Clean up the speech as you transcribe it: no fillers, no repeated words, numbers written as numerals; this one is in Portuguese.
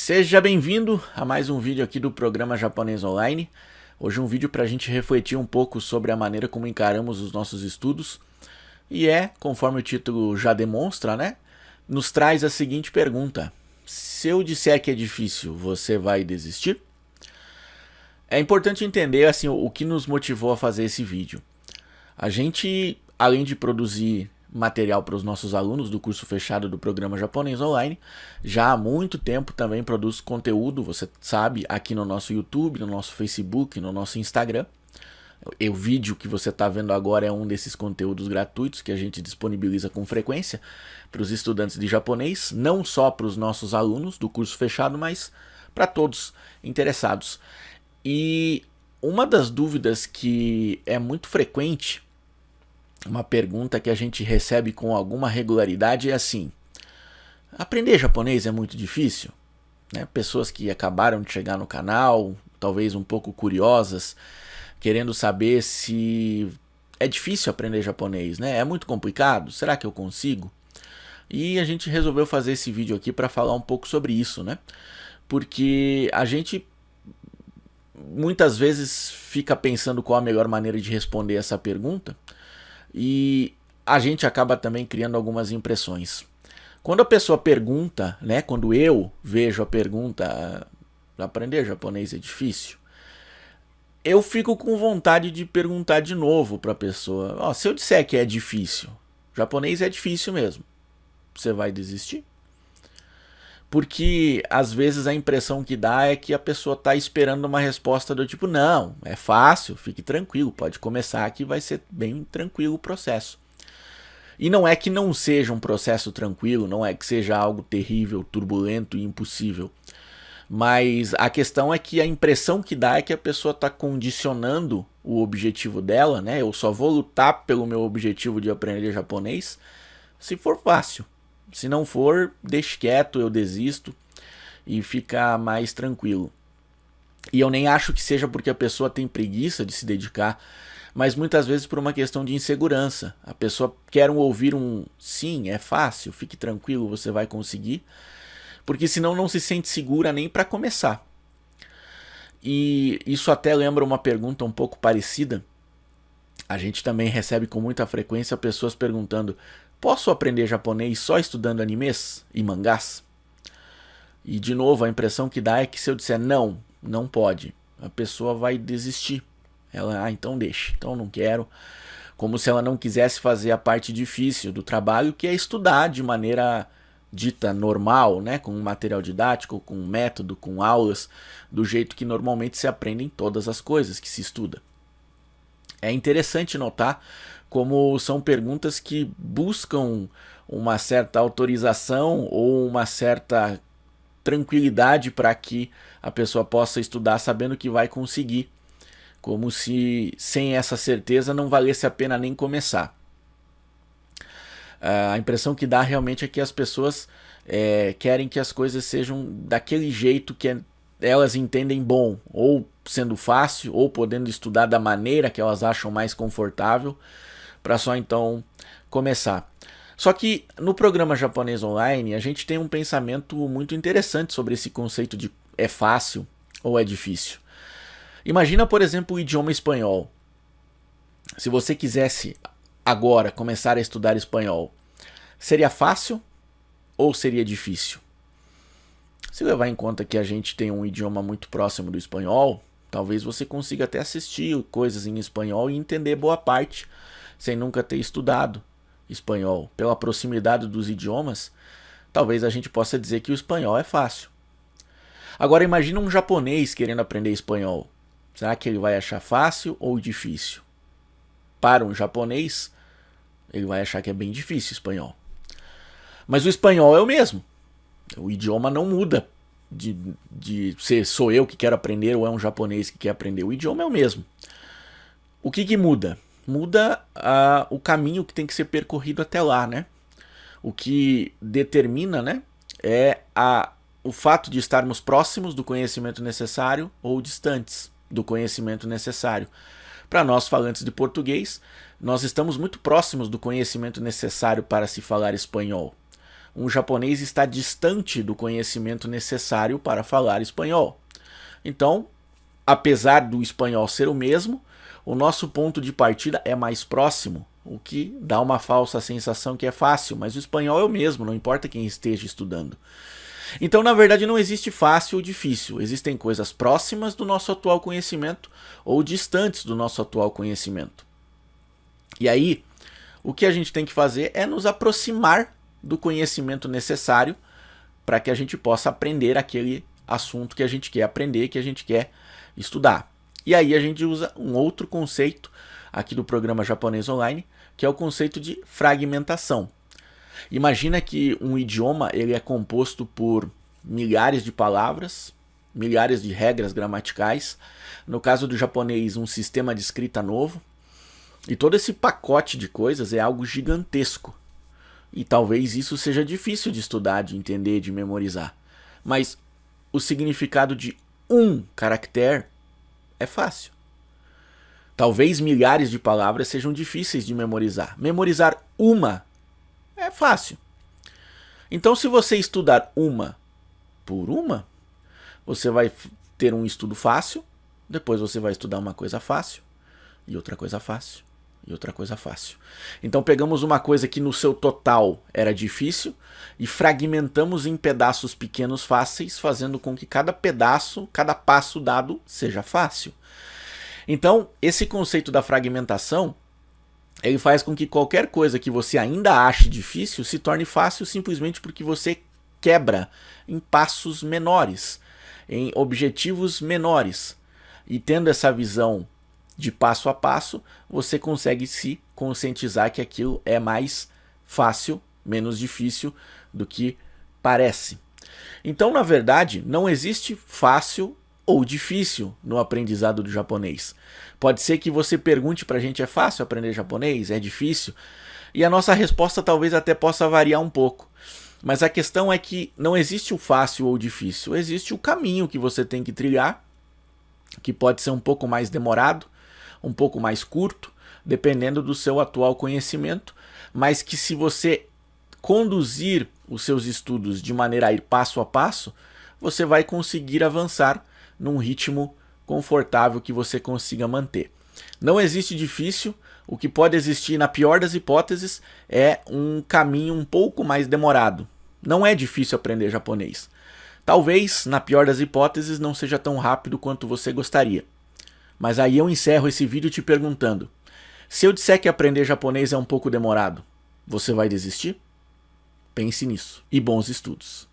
Seja bem-vindo a mais um vídeo aqui do programa Japonês Online. Hoje um vídeo para a gente refletir um pouco sobre a maneira como encaramos os nossos estudos. E conforme o título já demonstra, nos traz a seguinte pergunta: se eu disser que é difícil, você vai desistir? É importante entender assim, o que nos motivou a fazer esse vídeo. A gente, além de produzir material para os nossos alunos do curso fechado do programa Japonês Online, já há muito tempo também produz conteúdo, você sabe, aqui no nosso YouTube, no nosso Facebook, no nosso Instagram. O vídeo que você está vendo agora é um desses conteúdos gratuitos que a gente disponibiliza com frequência para os estudantes de japonês, não só para os nossos alunos do curso fechado, mas para todos interessados. E uma das dúvidas que é muito frequente, uma pergunta que a gente recebe com alguma regularidade é assim: aprender japonês é muito difícil? Pessoas que acabaram de chegar no canal, talvez um pouco curiosas, querendo saber se é difícil aprender japonês, é muito complicado? Será que eu consigo? E a gente resolveu fazer esse vídeo aqui para falar um pouco sobre isso, porque a gente muitas vezes fica pensando qual a melhor maneira de responder essa pergunta, e a gente acaba também criando algumas impressões. Quando a pessoa pergunta, quando eu vejo a pergunta, aprender japonês é difícil, eu fico com vontade de perguntar de novo para a pessoa: se eu disser que é difícil, japonês é difícil mesmo, você vai desistir? Porque às vezes a impressão que dá é que a pessoa está esperando uma resposta do tipo: não, é fácil, fique tranquilo, pode começar que vai ser bem tranquilo o processo. E não é que não seja um processo tranquilo, não é que seja algo terrível, turbulento e impossível. Mas a questão é que a impressão que dá é que a pessoa está condicionando o objetivo dela, eu só vou lutar pelo meu objetivo de aprender japonês se for fácil. Se não for, deixe quieto, eu desisto e fica mais tranquilo. E eu nem acho que seja porque a pessoa tem preguiça de se dedicar, mas muitas vezes por uma questão de insegurança. A pessoa quer ouvir um sim, é fácil, fique tranquilo, você vai conseguir, porque senão não se sente segura nem para começar. E isso até lembra uma pergunta um pouco parecida. A gente também recebe com muita frequência pessoas perguntando: posso aprender japonês só estudando animes e mangás? E de novo, a impressão que dá é que se eu disser não, não pode, a pessoa vai desistir. Ela, então deixa, então não quero. Como se ela não quisesse fazer a parte difícil do trabalho, que é estudar de maneira dita normal, com um material didático, com um método, com aulas, do jeito que normalmente se aprendem todas as coisas que se estuda. É interessante notar como são perguntas que buscam uma certa autorização ou uma certa tranquilidade para que a pessoa possa estudar sabendo que vai conseguir, como se sem essa certeza não valesse a pena nem começar. A impressão que dá realmente é que as pessoas querem que as coisas sejam daquele jeito que elas entendem bom, ou sendo fácil, ou podendo estudar da maneira que elas acham mais confortável, para só então começar. Só que no programa Japonês Online a gente tem um pensamento muito interessante sobre esse conceito de é fácil ou é difícil. Imagina, por exemplo, o idioma espanhol. Se você quisesse agora começar a estudar espanhol, seria fácil ou seria difícil? Se levar em conta que a gente tem um idioma muito próximo do espanhol, talvez você consiga até assistir coisas em espanhol e entender boa parte, sem nunca ter estudado espanhol. Pela proximidade dos idiomas, talvez a gente possa dizer que o espanhol é fácil. Agora imagina um japonês querendo aprender espanhol. Será que ele vai achar fácil ou difícil? Para um japonês, ele vai achar que é bem difícil o espanhol. Mas o espanhol é o mesmo. O idioma não muda de se sou eu que quero aprender ou é um japonês que quer aprender. O idioma é o mesmo. O que muda? Muda o caminho que tem que ser percorrido até lá, O que determina, é o fato de estarmos próximos do conhecimento necessário ou distantes do conhecimento necessário. Para nós falantes de português, nós estamos muito próximos do conhecimento necessário para se falar espanhol. um japonês está distante do conhecimento necessário para falar espanhol. Então, apesar do espanhol ser o mesmo, o nosso ponto de partida é mais próximo, o que dá uma falsa sensação que é fácil, mas o espanhol é o mesmo, não importa quem esteja estudando. Então, na verdade, não existe fácil ou difícil. Existem coisas próximas do nosso atual conhecimento ou distantes do nosso atual conhecimento. E aí, o que a gente tem que fazer é nos aproximar do conhecimento necessário para que a gente possa aprender aquele assunto que a gente quer aprender, que a gente quer estudar. E aí a gente usa um outro conceito aqui do programa Japonês Online, que é o conceito de fragmentação. Imagina que um idioma ele é composto por milhares de palavras, milhares de regras gramaticais. No caso do japonês, um sistema de escrita novo. E todo esse pacote de coisas é algo gigantesco. E talvez isso seja difícil de estudar, de entender, de memorizar. Mas o significado de um caractere é fácil. Talvez milhares de palavras sejam difíceis de memorizar. Memorizar uma é fácil. Então, se você estudar uma por uma, você vai ter um estudo fácil, depois você vai estudar uma coisa fácil, e outra coisa fácil, e outra coisa fácil. Então, pegamos uma coisa que no seu total era difícil e fragmentamos em pedaços pequenos fáceis, fazendo com que cada pedaço, cada passo dado seja fácil. Então, esse conceito da fragmentação, ele faz com que qualquer coisa que você ainda ache difícil se torne fácil simplesmente porque você quebra em passos menores, em objetivos menores. E tendo essa visão de passo a passo, você consegue se conscientizar que aquilo é mais fácil, menos difícil do que parece. Então, na verdade, não existe fácil ou difícil no aprendizado do japonês. Pode ser que você pergunte pra gente, é fácil aprender japonês? É difícil? E a nossa resposta talvez até possa variar um pouco. Mas a questão é que não existe o fácil ou difícil, existe o caminho que você tem que trilhar, que pode ser um pouco mais demorado, um pouco mais curto, dependendo do seu atual conhecimento, mas que se você conduzir os seus estudos de maneira a ir passo a passo, você vai conseguir avançar num ritmo confortável que você consiga manter. Não existe difícil, o que pode existir na pior das hipóteses é um caminho um pouco mais demorado. Não é difícil aprender japonês. Talvez, na pior das hipóteses, não seja tão rápido quanto você gostaria. Mas aí eu encerro esse vídeo te perguntando, se eu disser que aprender japonês é um pouco demorado, você vai desistir? Pense nisso e bons estudos!